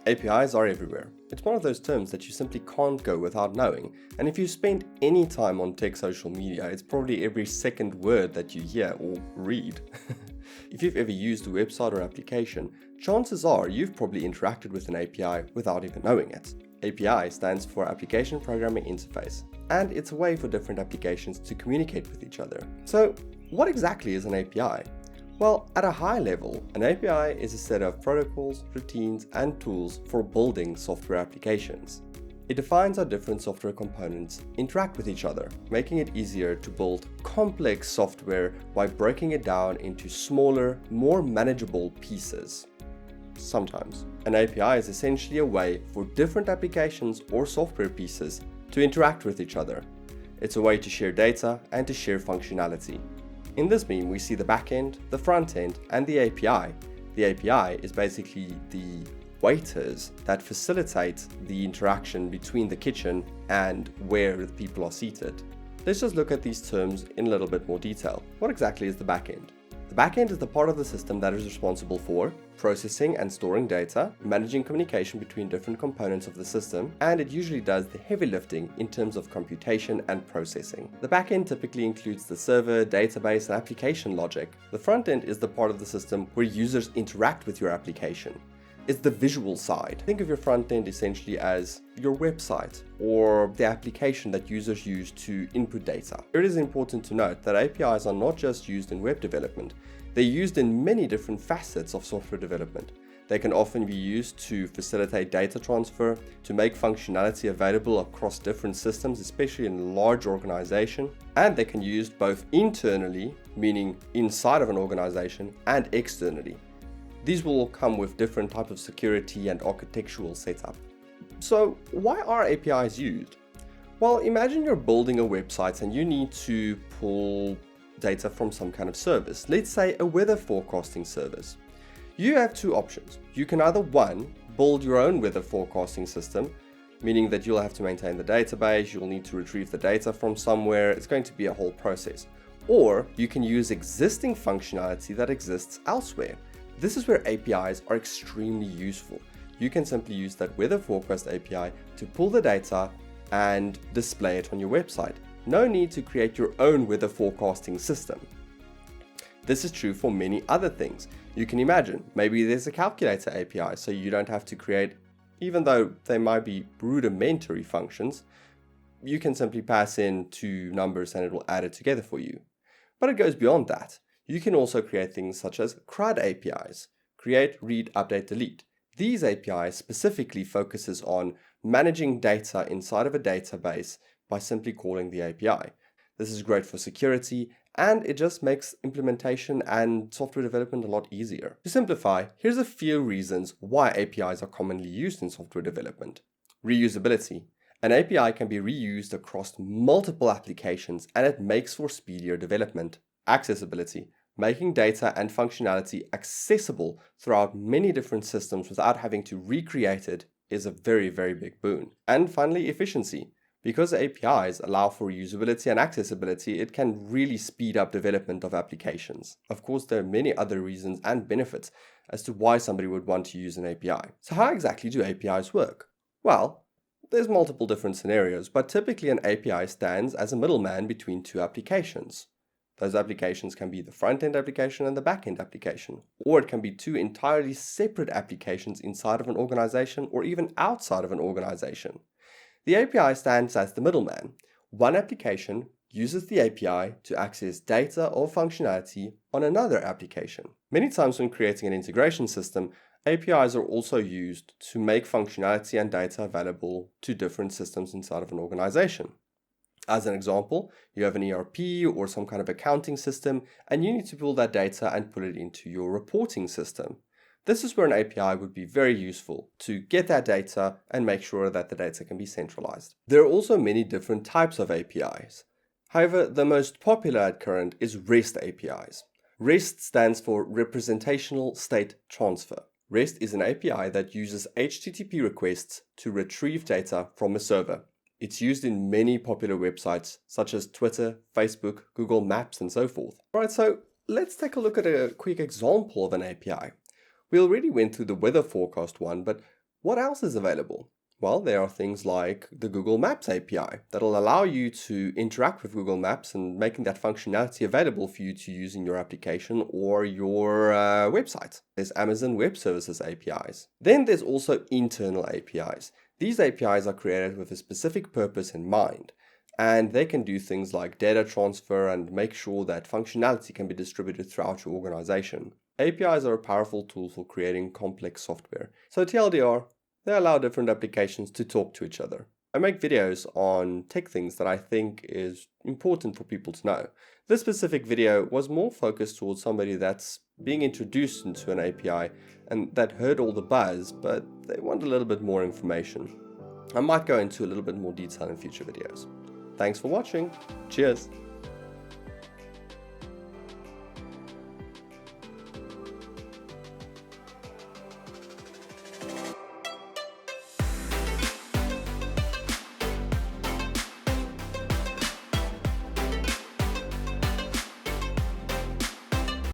APIs are everywhere. It's one of those terms that you simply can't go without knowing, and if you spend any time on tech social media, it's probably every second word that you hear or read. If you've ever used a website or application, chances are you've probably interacted with an API without even knowing it. API stands for Application Programming Interface, and it's a way for different applications to communicate with each other. So, what exactly is an API? Well, at a high level, an API is a set of protocols, routines, and tools for building software applications. It defines how different software components interact with each other, making it easier to build complex software by breaking it down into smaller, more manageable pieces. Sometimes. An API is essentially a way for different applications or software pieces to interact with each other. It's a way to share data and to share functionality. In this meme, we see the backend, the front end, and the API. The API is basically the waiters that facilitate the interaction between the kitchen and where the people are seated. Let's just look at these terms in a little bit more detail. What exactly is the backend? The backend is the part of the system that is responsible for processing and storing data, managing communication between different components of the system, and it usually does the heavy lifting in terms of computation and processing. The backend typically includes the server, database, and application logic. The front end is the part of the system where users interact with your application. It's the visual side. Think of your front end essentially as your website or the application that users use to input data. It is important to note that APIs are not just used in web development. They're used in many different facets of software development. They can often be used to facilitate data transfer, to make functionality available across different systems, especially in a large organization, and they can be used both internally, meaning inside of an organization, and externally. These will all come with different types of security and architectural setup. So why are APIs used? Well, imagine you're building a website and you need to pull data from some kind of service. Let's say a weather forecasting service. You have two options. You can either one, build your own weather forecasting system, meaning that you'll have to maintain the database, you'll need to retrieve the data from somewhere, it's going to be a whole process. Or you can use existing functionality that exists elsewhere. This is where APIs are extremely useful. You can simply use that weather forecast API to pull the data and display it on your website. No need to create your own weather forecasting system. This is true for many other things. You can imagine, maybe there's a calculator API, so you don't have to create, even though they might be rudimentary functions, you can simply pass in two numbers and it will add it together for you. But it goes beyond that. You can also create things such as CRUD APIs, create, read, update, delete. These APIs specifically focuses on managing data inside of a database by simply calling the API. This is great for security and it just makes implementation and software development a lot easier. To simplify, here's a few reasons why APIs are commonly used in software development. Reusability. An API can be reused across multiple applications and it makes for speedier development. Accessibility. Making data and functionality accessible throughout many different systems without having to recreate it is a very, very big boon. And finally, efficiency. Because APIs allow for reusability and accessibility, it can really speed up development of applications. Of course, there are many other reasons and benefits as to why somebody would want to use an API. So how exactly do APIs work? Well, there's multiple different scenarios, but typically an API stands as a middleman between two applications. Those applications can be the front-end application and the back-end application, or it can be two entirely separate applications inside of an organization or even outside of an organization. The API stands as the middleman. One application uses the API to access data or functionality on another application. Many times when creating an integration system, APIs are also used to make functionality and data available to different systems inside of an organization. As an example, you have an ERP or some kind of accounting system and you need to pull that data and put it into your reporting system. This is where an API would be very useful to get that data and make sure that the data can be centralized. There are also many different types of APIs. However, the most popular at current is REST APIs. REST stands for Representational State Transfer. REST is an API that uses HTTP requests to retrieve data from a server. It's used in many popular websites such as Twitter, Facebook, Google Maps, and so forth. Alright, so let's take a look at a quick example of an API. We already went through the weather forecast one, but What else is available? Well, there are things like the Google Maps API that'll allow you to interact with Google Maps and making that functionality available for you to use in your application or your website. There's Amazon Web Services APIs. Then there's also internal APIs. These APIs are created with a specific purpose in mind, and they can do things like data transfer and make sure that functionality can be distributed throughout your organization. APIs are a powerful tool for creating complex software. So TLDR, they allow different applications to talk to each other. I make videos on tech things that I think is important for people to know. This specific video was more focused towards somebody that's being introduced into an API and that heard all the buzz, but they want a little bit more information. I might go into a little bit more detail in future videos. Thanks for watching. Cheers.